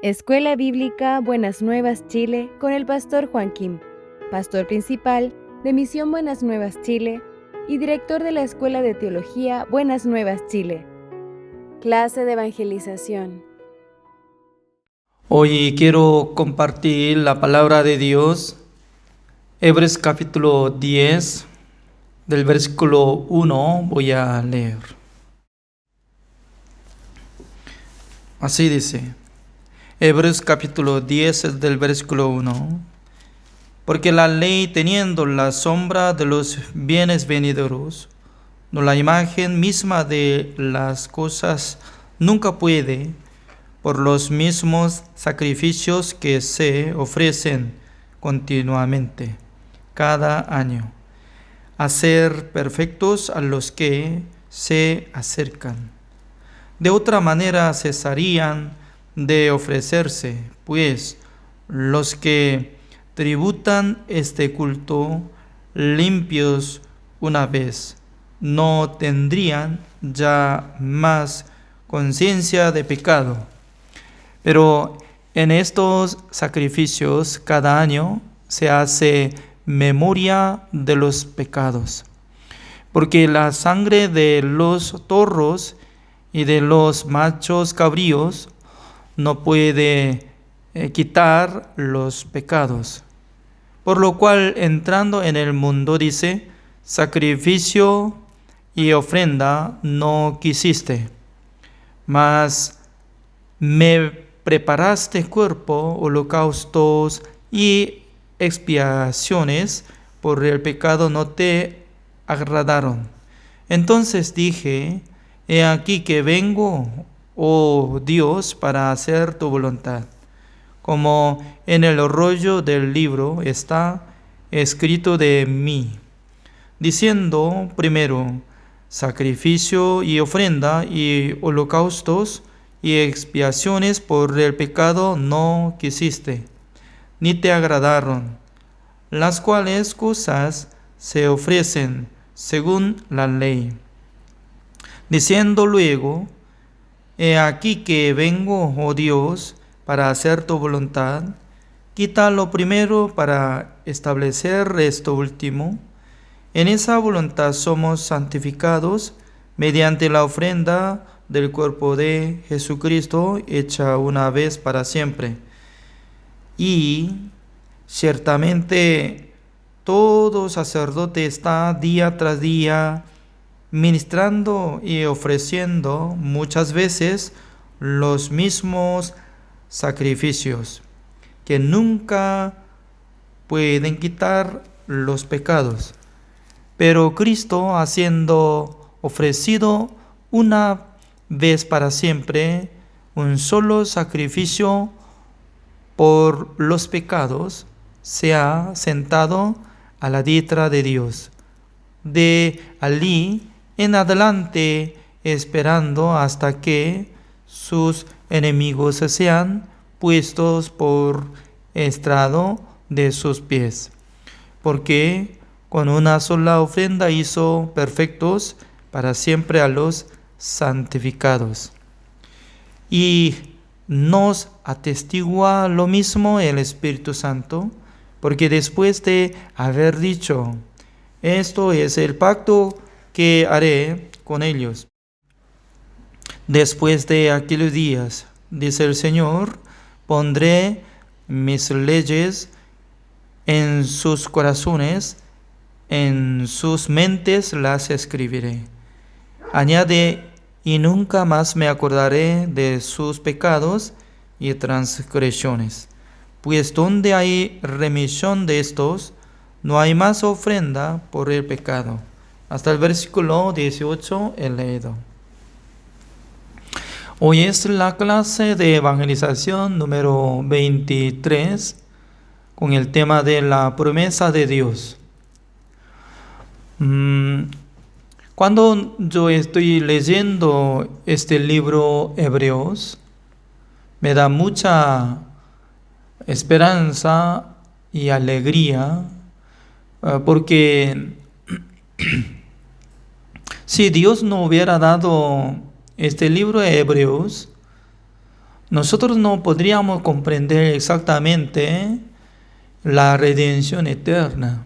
Escuela Bíblica Buenas Nuevas Chile con el pastor Juan Kim, pastor principal de Misión Buenas Nuevas Chile y director de la Escuela de Teología Buenas Nuevas Chile. Clase de evangelización. Hoy quiero compartir la palabra de Dios, Hebreos capítulo 10, del versículo 1 voy a leer. Así dice, Hebreos capítulo 10 del versículo 1. Porque la ley, teniendo la sombra de los bienes venideros, no la imagen misma de las cosas, nunca puede, por los mismos sacrificios que se ofrecen continuamente, cada año, hacer perfectos a los que se acercan. De otra manera cesarían de ofrecerse, pues los que tributan este culto limpios una vez, no tendrían ya más conciencia de pecado. Pero en estos sacrificios cada año se hace memoria de los pecados, porque la sangre de los toros y de los machos cabríos no puede quitar los pecados. Por lo cual, entrando en el mundo, dice, sacrificio y ofrenda no quisiste, mas me preparaste cuerpo, holocaustos y expiaciones, por el pecado no te agradaron. Entonces dije, he aquí que vengo, oh Dios, para hacer tu voluntad. Como en el rollo del libro está escrito de mí, diciendo primero, sacrificio y ofrenda y holocaustos y expiaciones por el pecado no quisiste, ni te agradaron, las cuales cosas se ofrecen según la ley. Diciendo luego, he aquí que vengo, oh Dios, para hacer tu voluntad, quita lo primero para establecer esto último. En esa voluntad somos santificados mediante la ofrenda del cuerpo de Jesucristo, hecha una vez para siempre. Y ciertamente todo sacerdote está día tras día ministrando y ofreciendo muchas veces los mismos sacrificios, que nunca pueden quitar los pecados. Pero Cristo, haciendo ofrecido una vez para siempre un solo sacrificio por los pecados, se ha sentado a la diestra de Dios. De allí en adelante, esperando hasta que sus enemigos sean puestos por estrado de sus pies. Porque con una sola ofrenda hizo perfectos para siempre a los santificados. Y nos atestigua lo mismo el Espíritu Santo, porque después de haber dicho, esto es el pacto que haré con ellos después de aquellos días, dice el Señor, pondré mis leyes en sus corazones, en sus mentes las escribiré. Añade, y nunca más me acordaré de sus pecados y transgresiones. Pues donde hay remisión de estos, no hay más ofrenda por el pecado. Hasta el versículo 18 he leído. Hoy es la clase de evangelización número 23 con el tema de la promesa de Dios. Cuando yo estoy leyendo este libro Hebreos, me da mucha esperanza y alegría, porque si Dios no hubiera dado este libro de Hebreos, nosotros no podríamos comprender exactamente la redención eterna.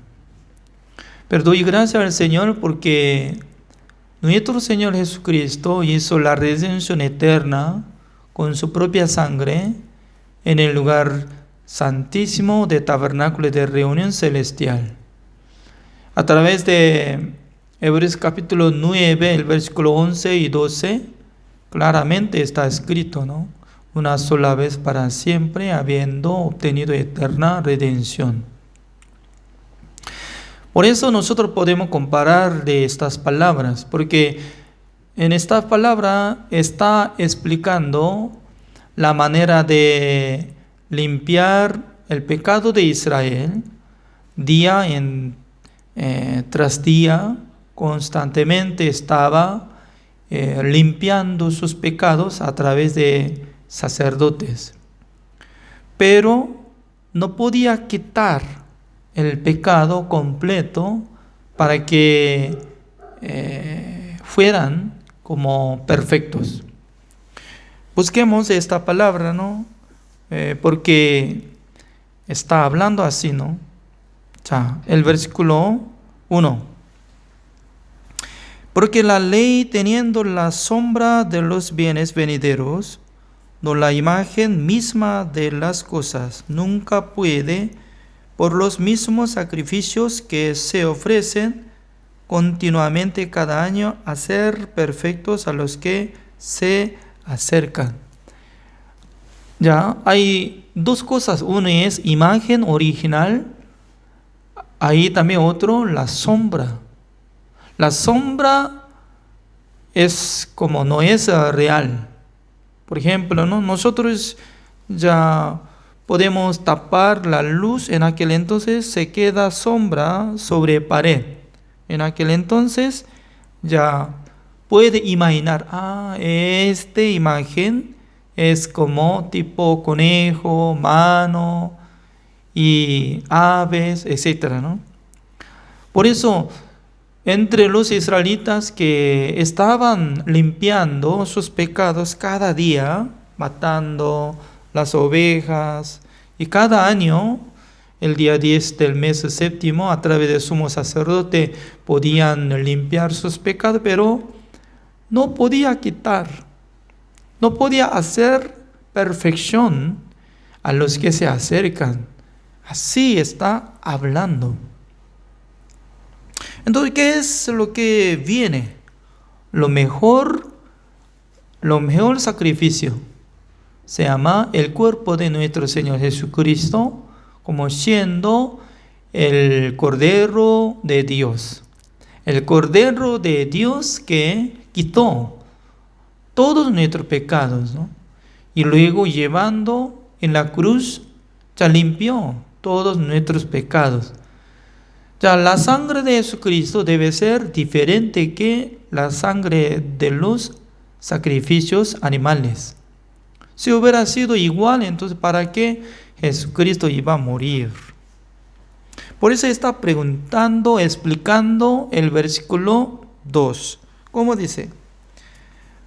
Pero doy gracias al Señor porque nuestro Señor Jesucristo hizo la redención eterna con su propia sangre en el lugar santísimo de tabernáculo de reunión celestial. A través de Hebreos capítulo 9, el versículo 11 y 12, claramente está escrito, ¿no? Una sola vez para siempre, habiendo obtenido eterna redención. Por eso nosotros podemos comparar de estas palabras, porque en esta palabra está explicando la manera de limpiar el pecado de Israel día tras día. Constantemente estaba limpiando sus pecados a través de sacerdotes, pero no podía quitar el pecado completo para que fueran como perfectos. Busquemos esta palabra, ¿no? Porque está hablando así, ¿no? Ya, el versículo 1. Porque la ley, teniendo la sombra de los bienes venideros, no la imagen misma de las cosas, nunca puede, por los mismos sacrificios que se ofrecen continuamente cada año, hacer perfectos a los que se acercan. Ya, hay dos cosas. Uno es imagen original. Ahí también otro, la sombra. La sombra es como no es real. Por ejemplo, ¿no? Nosotros ya podemos tapar la luz, en aquel entonces se queda sombra sobre pared. En aquel entonces ya puede imaginar, esta imagen es como tipo conejo, mano y aves, etcétera, ¿no? Por eso, entre los israelitas que estaban limpiando sus pecados cada día, matando las ovejas, y cada año, el día 10 del mes séptimo, a través del sumo sacerdote, podían limpiar sus pecados, pero no podía quitar, no podía hacer perfección a los que se acercan. Así está hablando. Entonces, ¿qué es lo que viene? Lo mejor sacrificio se llama el cuerpo de nuestro Señor Jesucristo, como siendo el Cordero de Dios. El Cordero de Dios que quitó todos nuestros pecados, ¿no? Y luego llevando en la cruz, ya limpió todos nuestros pecados. Ya la sangre de Jesucristo debe ser diferente que la sangre de los sacrificios animales. Si hubiera sido igual, entonces ¿para qué Jesucristo iba a morir? Por eso está preguntando, explicando el versículo 2. ¿Cómo dice?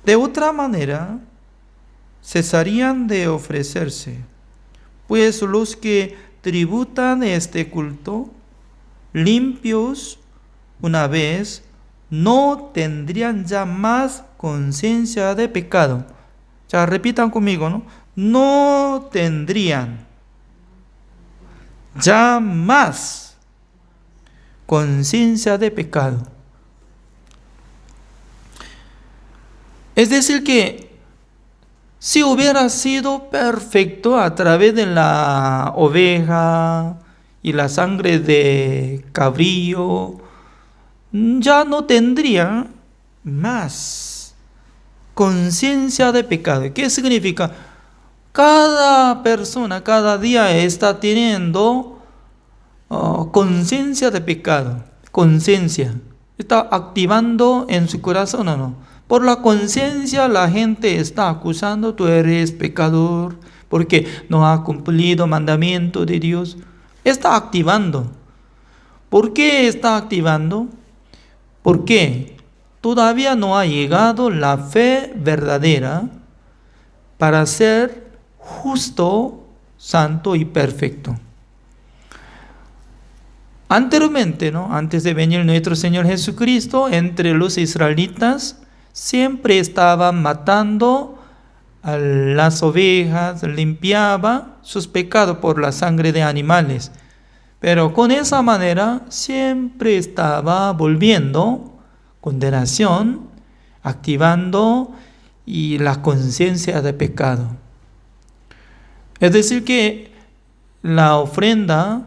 De otra manera, cesarían de ofrecerse, pues los que tributan este culto, limpios una vez, no tendrían ya más conciencia de pecado. Ya repitan conmigo, ¿no? No tendrían ya más conciencia de pecado. Es decir que si hubiera sido perfecto a través de la oveja y la sangre de cabrío, ya no tendría más conciencia de pecado. ¿Qué significa? Cada persona, cada día está teniendo conciencia de pecado. Conciencia. Está activando en su corazón, ¿o no? Por la conciencia la gente está acusando, tú eres pecador, porque no has cumplido mandamiento de Dios. Está activando. ¿Por qué está activando? Porque todavía no ha llegado la fe verdadera para ser justo, santo y perfecto. Anteriormente, ¿no? Antes de venir nuestro Señor Jesucristo, entre los israelitas siempre estaban matando a las ovejas, limpiaba sus pecados por la sangre de animales. Pero con esa manera siempre estaba volviendo condenación, activando y la conciencia de pecado. Es decir que la ofrenda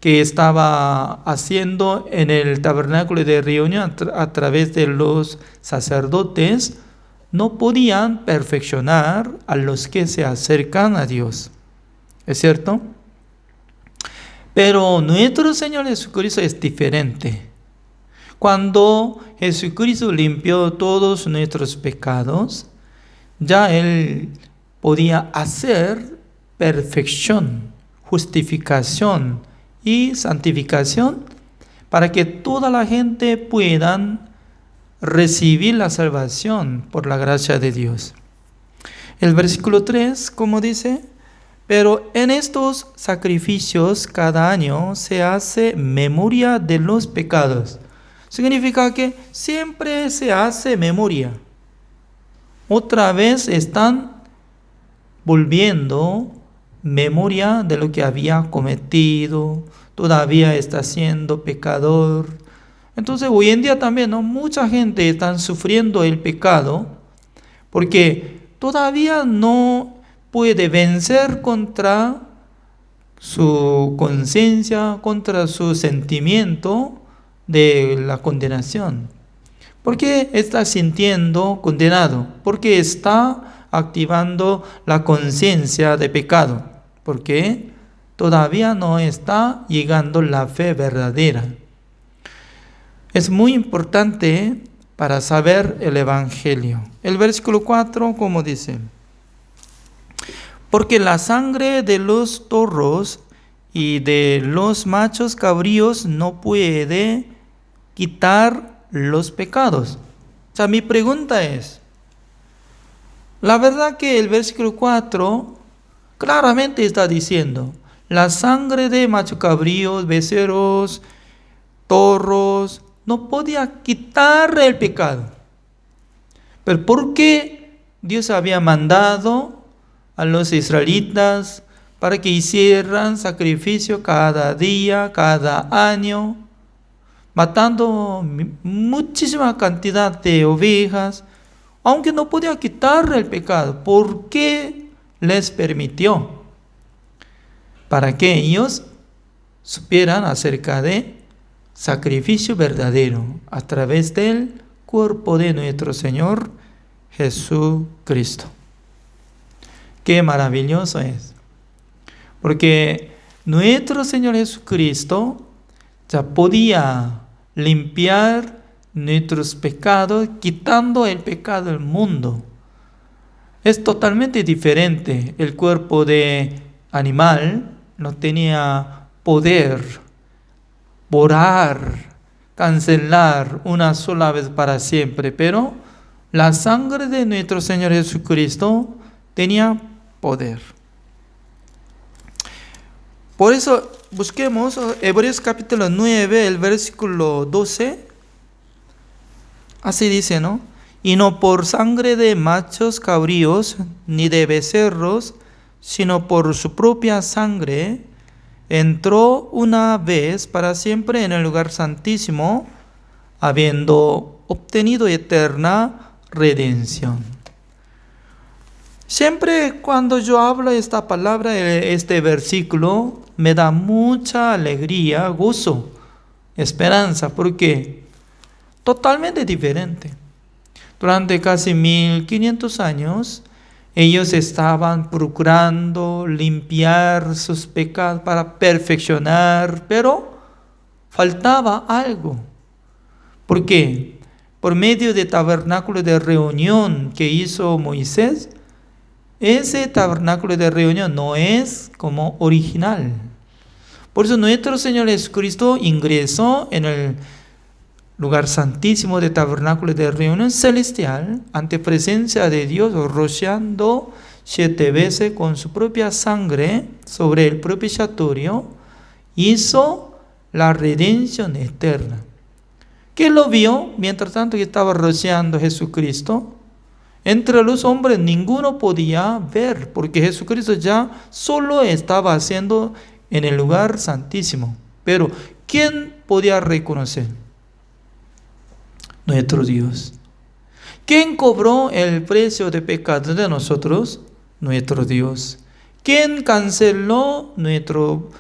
que estaba haciendo en el tabernáculo de reunión a través de los sacerdotes no podían perfeccionar a los que se acercan a Dios. ¿Es cierto? Pero nuestro Señor Jesucristo es diferente. Cuando Jesucristo limpió todos nuestros pecados, ya Él podía hacer perfección, justificación y santificación para que toda la gente puedan recibir la salvación por la gracia de Dios. El versículo 3, como dice, pero en estos sacrificios cada año se hace memoria de los pecados. Significa que siempre se hace memoria. Otra vez están volviendo memoria de lo que había cometido, todavía está siendo pecador. Entonces hoy en día también, ¿no? Mucha gente está sufriendo el pecado porque todavía no puede vencer contra su conciencia, contra su sentimiento de la condenación. ¿Por qué está sintiendo condenado? Porque está activando la conciencia de pecado. Porque todavía no está llegando la fe verdadera. Es muy importante para saber el Evangelio. El versículo 4, como dice: porque la sangre de los toros y de los machos cabríos no puede quitar los pecados. O sea, mi pregunta es, la verdad que el versículo 4 claramente está diciendo, la sangre de machos cabríos, becerros, toros, no podía quitar el pecado. Pero ¿por qué Dios había mandado a los israelitas para que hicieran sacrificio cada día, cada año, matando muchísima cantidad de ovejas, aunque no podía quitar el pecado? ¿Por qué les permitió? Para que ellos supieran acerca de sacrificio verdadero a través del cuerpo de nuestro Señor Jesucristo. Qué maravilloso es. Porque nuestro Señor Jesucristo ya podía limpiar nuestros pecados, quitando el pecado del mundo. Es totalmente diferente. El cuerpo de animal no tenía poder borrar, cancelar una sola vez para siempre, pero la sangre de nuestro Señor Jesucristo tenía poder. Por eso busquemos Hebreos capítulo 9, el versículo 12. Así dice, ¿no? Y no por sangre de machos cabríos ni de becerros, sino por su propia sangre, entró una vez para siempre en el lugar santísimo, habiendo obtenido eterna redención. Siempre cuando yo hablo esta palabra, este versículo, me da mucha alegría, gozo, esperanza, porque totalmente diferente. Durante casi 1500 años, ellos estaban procurando limpiar sus pecados para perfeccionar, pero faltaba algo. ¿Por qué? Por medio del tabernáculo de reunión que hizo Moisés, ese tabernáculo de reunión no es como original. Por eso nuestro Señor Jesucristo ingresó en el lugar santísimo del tabernáculo de reunión celestial, ante presencia de Dios, rociando 7 veces con su propia sangre sobre el propiciatorio, hizo la redención eterna. ¿Quién lo vio mientras tanto que estaba rociando Jesucristo? Entre los hombres ninguno podía ver, porque Jesucristo ya solo estaba haciendo en el lugar santísimo. Pero ¿quién podía reconocer? Nuestro Dios. ¿Quién cobró el precio de pecado de nosotros? Nuestro Dios. ¿Quién canceló nuestro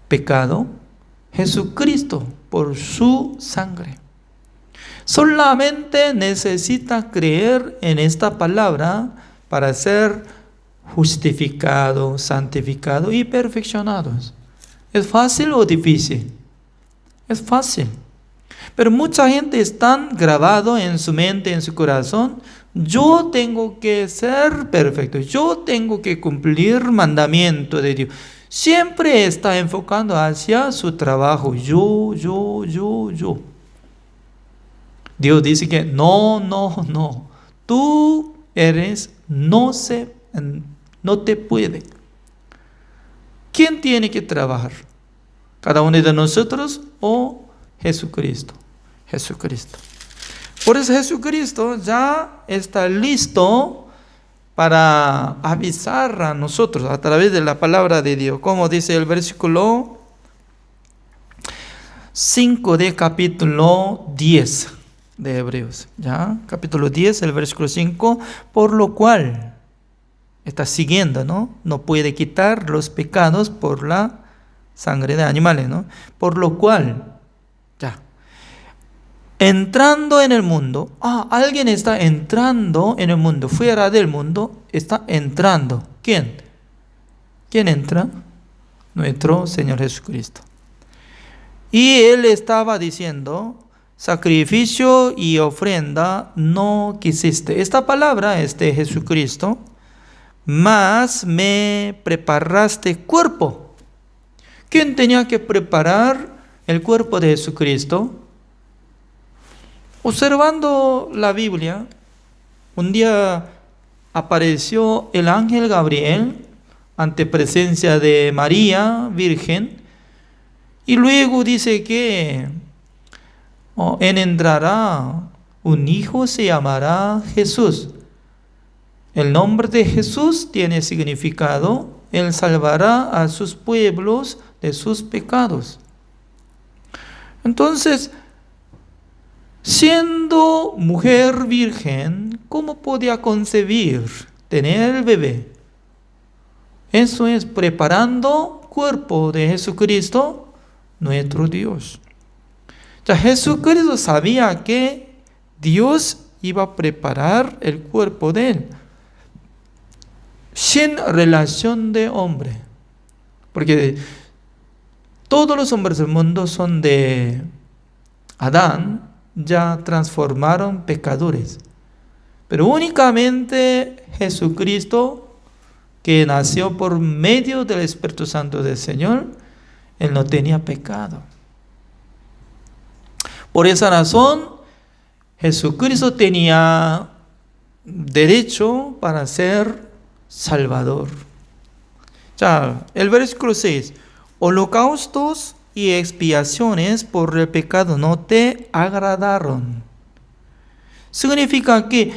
pecado? Jesucristo, por su sangre. Solamente necesita creer en esta palabra para ser justificado, santificado y perfeccionados. ¿Es fácil o difícil? Es fácil. Pero mucha gente está grabado en su mente, en su corazón. Yo tengo que ser perfecto. Yo tengo que cumplir el mandamiento de Dios. Siempre está enfocando hacia su trabajo. Yo. Dios dice que no. Tú eres, no te puede. ¿Quién tiene que trabajar? ¿Cada uno de nosotros o Jesucristo? Jesucristo. Por eso Jesucristo ya está listo para avisar a nosotros a través de la palabra de Dios. Como dice el versículo 5 de capítulo 10 de Hebreos. ¿Ya? Capítulo 10, el versículo 5. Por lo cual, está siguiendo, ¿no? No puede quitar los pecados por la sangre de animales, ¿no? Por lo cual, ya. Entrando en el mundo, alguien está entrando en el mundo, fuera del mundo, está entrando. ¿Quién? ¿Quién entra? Nuestro Señor Jesucristo. Y Él estaba diciendo, sacrificio y ofrenda no quisiste. Esta palabra es de Jesucristo, mas me preparaste cuerpo. ¿Quién tenía que preparar el cuerpo de Jesucristo? Observando la Biblia, un día apareció el ángel Gabriel ante presencia de María, virgen, y luego dice que engendrará un hijo, se llamará Jesús. El nombre de Jesús tiene significado, Él salvará a sus pueblos de sus pecados. Entonces, siendo mujer virgen, ¿cómo podía concebir, tener el bebé? Eso es preparando cuerpo de Jesucristo, nuestro Dios. Ya Jesucristo sabía que Dios iba a preparar el cuerpo de Él, sin relación de hombre. Porque todos los hombres del mundo son de Adán, ya transformaron pecadores. Pero únicamente Jesucristo, que nació por medio del Espíritu Santo del Señor, Él no tenía pecado. Por esa razón, Jesucristo tenía derecho para ser Salvador. Ya, el versículo 6. Holocaustos y expiaciones por el pecado no te agradaron. Significa que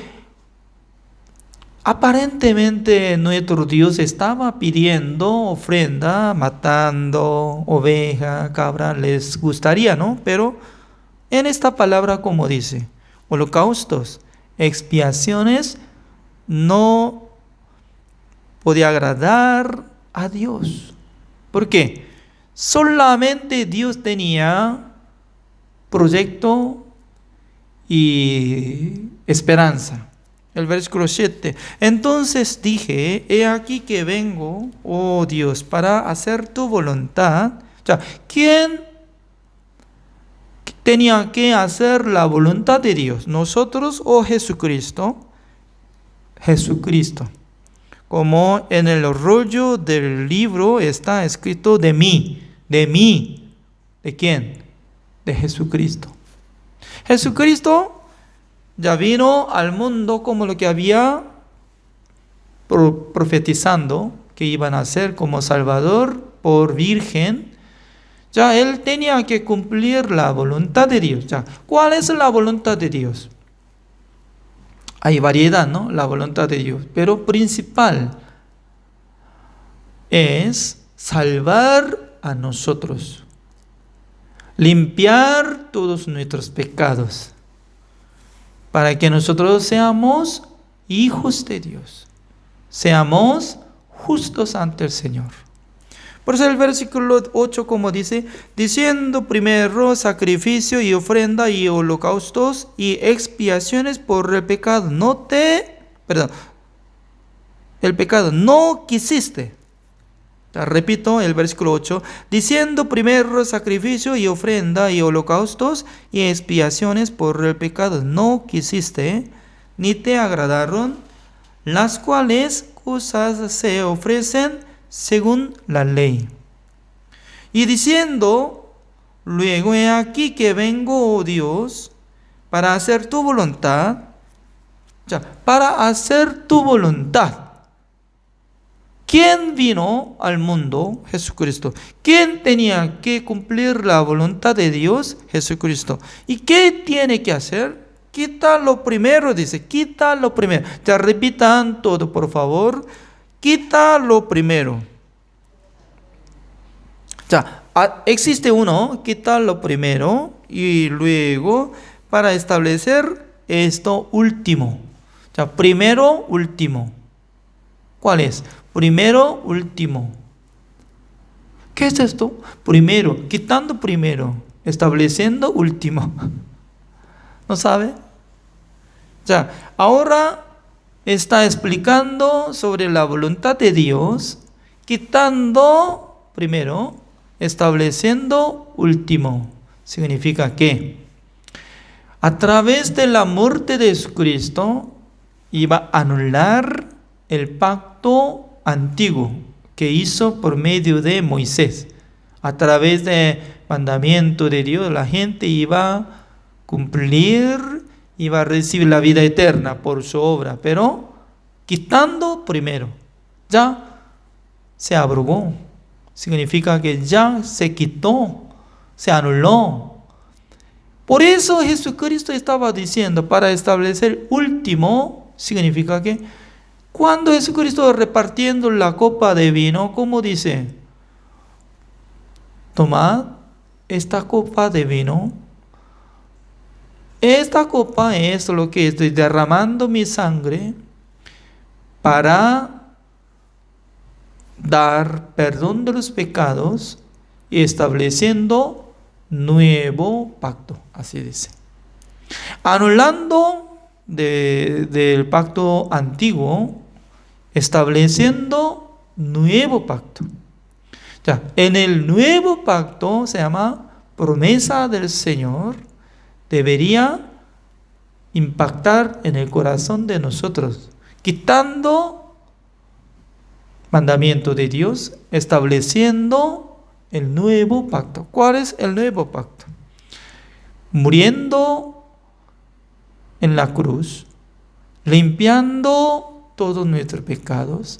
aparentemente nuestro Dios estaba pidiendo ofrenda, matando oveja, cabra, les gustaría, ¿no? Pero en esta palabra, como dice, holocaustos, expiaciones, no podía agradar a Dios. ¿Por qué? Solamente Dios tenía proyecto y esperanza. El versículo 7. Entonces dije, he aquí que vengo, oh Dios, para hacer tu voluntad. O sea, ¿quién tenía que hacer la voluntad de Dios? ¿Nosotros o Jesucristo? Jesucristo. Como en el rollo del libro está escrito de mí. ¿De quién? De Jesucristo. Jesucristo ya vino al mundo como lo que había profetizando que iban a ser como Salvador por virgen, ya él tenía que cumplir la voluntad de Dios. Ya, ¿cuál es la voluntad de Dios? Hay variedad, ¿no? La voluntad de Dios, pero principal es salvar a nosotros, limpiar todos nuestros pecados, para que nosotros seamos hijos de Dios, seamos justos ante el Señor. Por eso el versículo 8 como dice, diciendo primero sacrificio y ofrenda y holocaustos y expiaciones por el pecado, el pecado no quisiste. Repito el versículo 8, diciendo primero sacrificio y ofrenda y holocaustos y expiaciones por el pecado no quisiste, ni te agradaron, las cuales cosas se ofrecen según la ley. Y diciendo, luego he aquí que vengo, oh Dios, para hacer tu voluntad. Para hacer tu voluntad. ¿Quién vino al mundo? Jesucristo. ¿Quién tenía que cumplir la voluntad de Dios? Jesucristo. ¿Y qué tiene que hacer? Quita lo primero, dice, quita lo primero. Ya repitan todo, por favor. Quita lo primero. Ya, existe uno, quita lo primero y luego para establecer esto último. Ya, primero, último. ¿Cuál es? Primero, último. ¿Qué es esto? Primero, quitando primero, estableciendo último. ¿No sabe? Ya, ahora está explicando sobre la voluntad de Dios, quitando primero, estableciendo último. Significa que a través de la muerte de Jesucristo iba a anular el pacto antiguo que hizo por medio de Moisés. A través del mandamiento de Dios, la gente iba a cumplir, iba a recibir la vida eterna por su obra, pero quitando primero, ya se abrogó. Significa que ya se quitó, se anuló. Por eso Jesucristo estaba diciendo, para establecer último, significa que cuando Jesucristo repartiendo la copa de vino, ¿cómo dice? Tomad esta copa de vino. Esta copa es lo que estoy derramando mi sangre para dar perdón de los pecados y estableciendo nuevo pacto. Así dice. Anulando del pacto antiguo, estableciendo nuevo pacto. Ya, en el nuevo pacto se llama promesa del Señor, debería impactar en el corazón de nosotros, quitando mandamiento de Dios, estableciendo el nuevo pacto. ¿Cuál es el nuevo pacto? Muriendo en la cruz, limpiando todos nuestros pecados,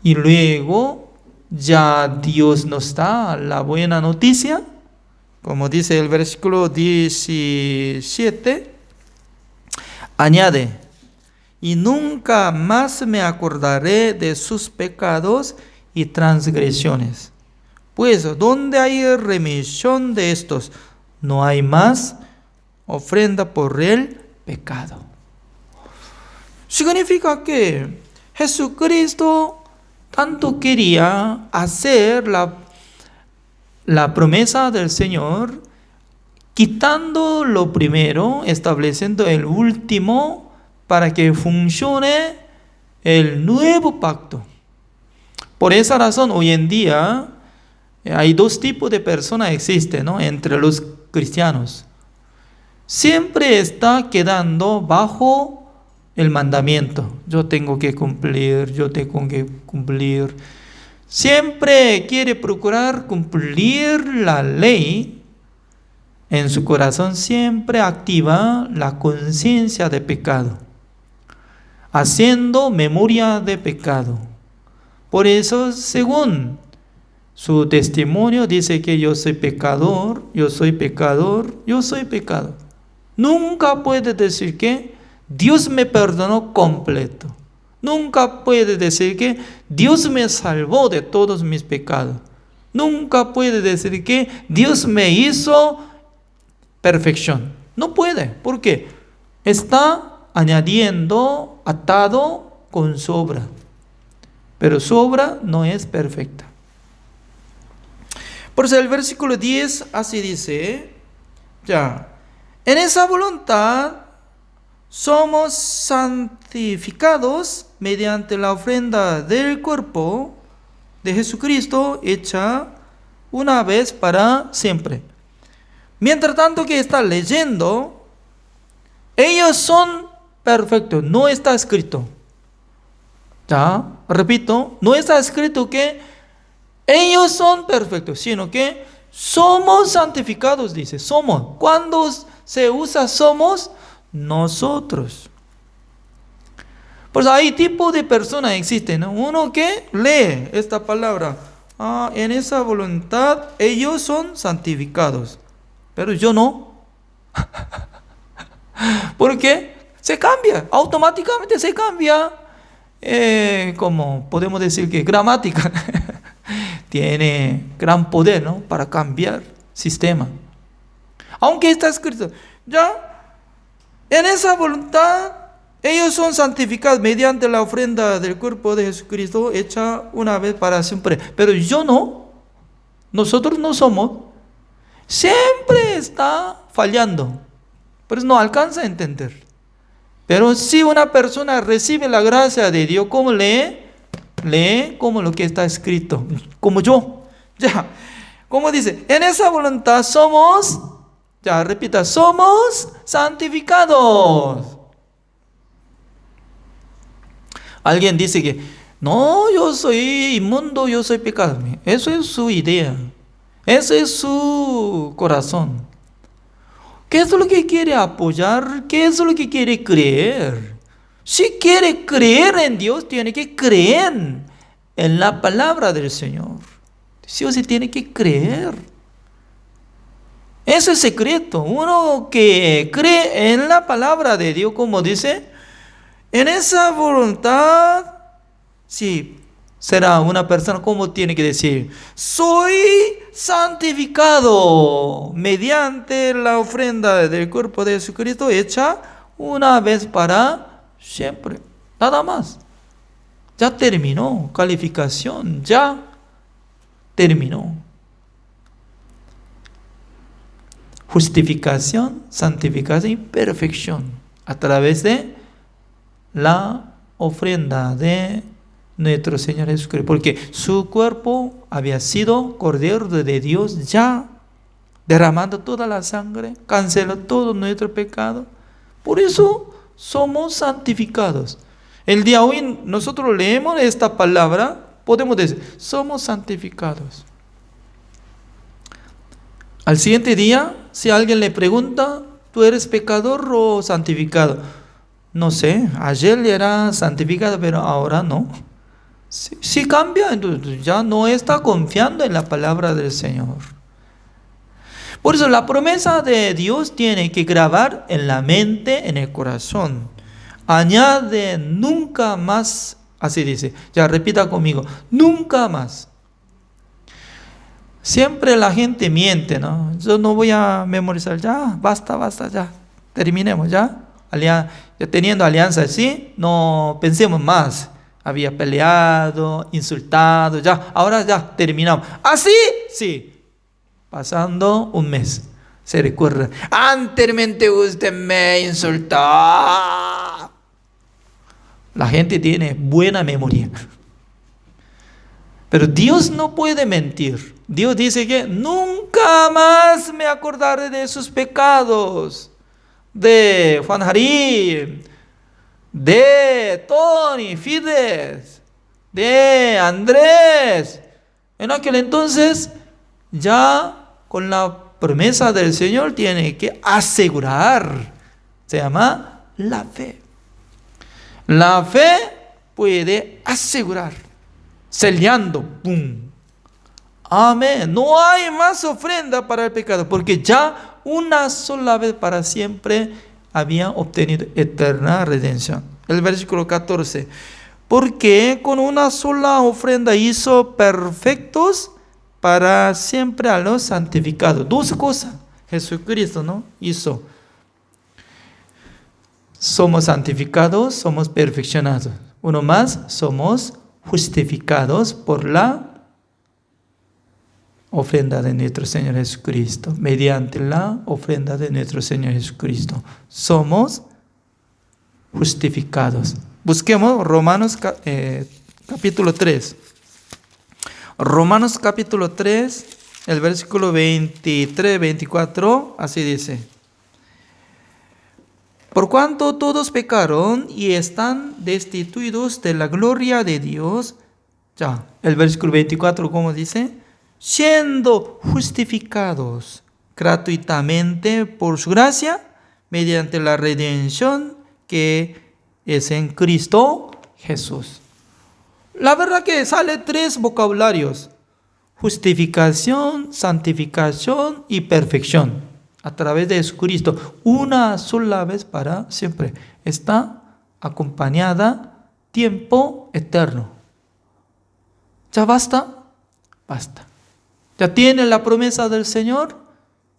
y luego ya Dios nos da la buena noticia, como dice el versículo 17, añade, y nunca más me acordaré de sus pecados y transgresiones. Pues donde hay remisión de estos, no hay más ofrenda por el pecado. Significa que Jesucristo tanto quería hacer la promesa del Señor, quitando lo primero, estableciendo el último, para que funcione el nuevo pacto. Por esa razón, hoy en día, hay dos tipos de personas existen, ¿no?, entre los cristianos. Siempre está quedando bajo el mandamiento. Yo tengo que cumplir, yo tengo que cumplir. Siempre quiere procurar cumplir la ley. En su corazón siempre activa la conciencia de pecado. haciendo memoria de pecado. Por eso, según su testimonio, dice que yo soy pecador, yo soy pecador, yo soy pecador. Nunca puede decir que Dios me perdonó completo. Nunca puede decir que Dios me salvó de todos mis pecados. Nunca puede decir que Dios me hizo perfección. No puede. ¿Por qué? Está añadiendo, atado con su obra. Pero su obra no es perfecta. Por eso el versículo 10 así dice, ya, en esa voluntad somos santificados mediante la ofrenda del cuerpo de Jesucristo hecha una vez para siempre. Mientras tanto que está leyendo, ellos son perfectos, no está escrito. Ya, repito, no está escrito que ellos son perfectos, sino que somos santificados, dice, somos. Cuando se usa somos, nosotros. Pues hay tipo de personas existen, ¿no? Uno que lee esta palabra, en esa voluntad ellos son santificados, pero yo no. Porque se cambia, automáticamente se cambia, como podemos decir que gramática tiene gran poder, ¿no? Para cambiar sistema. Aunque está escrito, ya, en esa voluntad ellos son santificados mediante la ofrenda del cuerpo de Jesucristo hecha una vez para siempre. Pero yo no, nosotros no somos. Siempre está fallando, pero no alcanza a entender. Pero si una persona recibe la gracia de Dios, ¿cómo lee? Lee como lo que está escrito, como yo. Ya, como dice, en esa voluntad somos, ya repita, somos santificados. Alguien dice que, no, yo soy inmundo, yo soy pecado. Eso es su idea, eso es su corazón. ¿Qué es lo que quiere apoyar? ¿Qué es lo que quiere creer? Si quiere creer en Dios, tiene que creer en la palabra del Señor. Sí o sí tiene que creer. Ese es el secreto. Uno que cree en la palabra de Dios, como dice, en esa voluntad, sí, será una persona, como tiene que decir, soy santificado mediante la ofrenda del cuerpo de Jesucristo hecha una vez para siempre, nada más. Ya terminó, calificación, ya terminó. Justificación, santificación y perfección a través de la ofrenda de nuestro Señor Jesucristo, porque su cuerpo había sido Cordero de Dios ya derramando toda la sangre, canceló todo nuestro pecado. Por eso somos santificados. El día de hoy nosotros leemos esta palabra, podemos decir, somos santificados. Al siguiente día, si alguien le pregunta, ¿tú eres pecador o santificado? No sé, ayer era santificado, pero ahora no. Si cambia, entonces ya no está confiando en la palabra del Señor. Por eso la promesa de Dios tiene que grabar en la mente, en el corazón. Añade nunca más, así dice, ya repita conmigo, nunca más. Siempre la gente miente, ¿no? Yo no voy a memorizar, ya, basta, ya, terminemos, ya. Ya teniendo alianza así, no pensemos más. Había peleado, insultado, ya, ahora ya terminamos. ¿Así? Sí. Pasando un mes, se recuerda, anteriormente usted me insultó. La gente tiene buena memoria. Pero Dios no puede mentir. Dios dice que nunca más me acordaré de sus pecados. De Juan Jarí, de Tony, Fides, de Andrés. En aquel entonces, ya con la promesa del Señor tiene que asegurar. Se llama la fe. La fe puede asegurar, sellando, ¡pum! Amén. No hay más ofrenda para el pecado, porque ya una sola vez para siempre había obtenido eterna redención. El versículo 14. Porque con una sola ofrenda hizo perfectos para siempre a los santificados. Dos cosas. Jesucristo, ¿no? Hizo. Somos santificados, somos perfeccionados. Uno más, somos justificados por la ofrenda de nuestro Señor Jesucristo. Mediante la ofrenda de nuestro Señor Jesucristo. Somos justificados. Busquemos Romanos capítulo 3. Romanos capítulo 3, el versículo 23, 24, así dice. Por cuanto todos pecaron y están destituidos de la gloria de Dios. Ya, el versículo 24, ¿cómo dice? Siendo justificados gratuitamente por su gracia, mediante la redención que es en Cristo Jesús. La verdad que sale 3 vocabularios: justificación, santificación y perfección. A través de Jesucristo, una sola vez para siempre. Está acompañada tiempo eterno. ¿Ya basta? Basta. ¿Ya tiene la promesa del Señor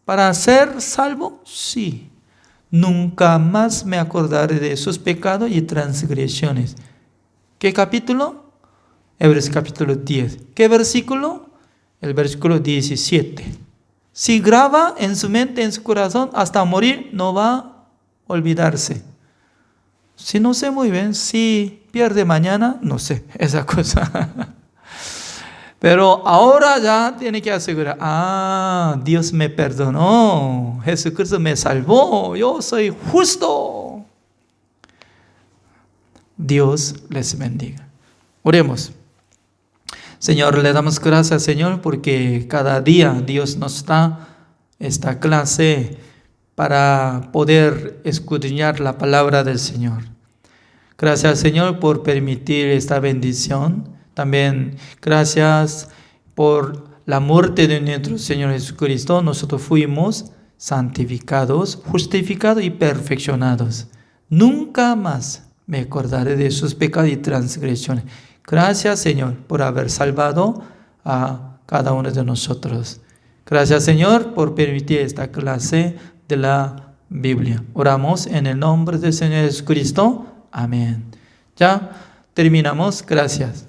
para ser salvo? Sí. Nunca más me acordaré de sus pecados y transgresiones. ¿Qué capítulo? Hebreos capítulo 10. ¿Qué versículo? El versículo 17. Si graba en su mente, en su corazón, hasta morir, no va a olvidarse. Si no sé muy bien, si pierde mañana, no sé, esa cosa. Pero ahora ya tiene que asegurar, Dios me perdonó, Jesucristo me salvó, yo soy justo. Dios les bendiga. Oremos. Señor, le damos gracias, Señor, porque cada día Dios nos da esta clase para poder escudriñar la palabra del Señor. Gracias, Señor, por permitir esta bendición. También gracias por la muerte de nuestro Señor Jesucristo. Nosotros fuimos santificados, justificados y perfeccionados. Nunca más me acordaré de sus pecados y transgresiones. Gracias, Señor, por haber salvado a cada uno de nosotros. Gracias, Señor, por permitir esta clase de la Biblia. Oramos en el nombre del Señor Jesucristo. Amén. Ya terminamos. Gracias.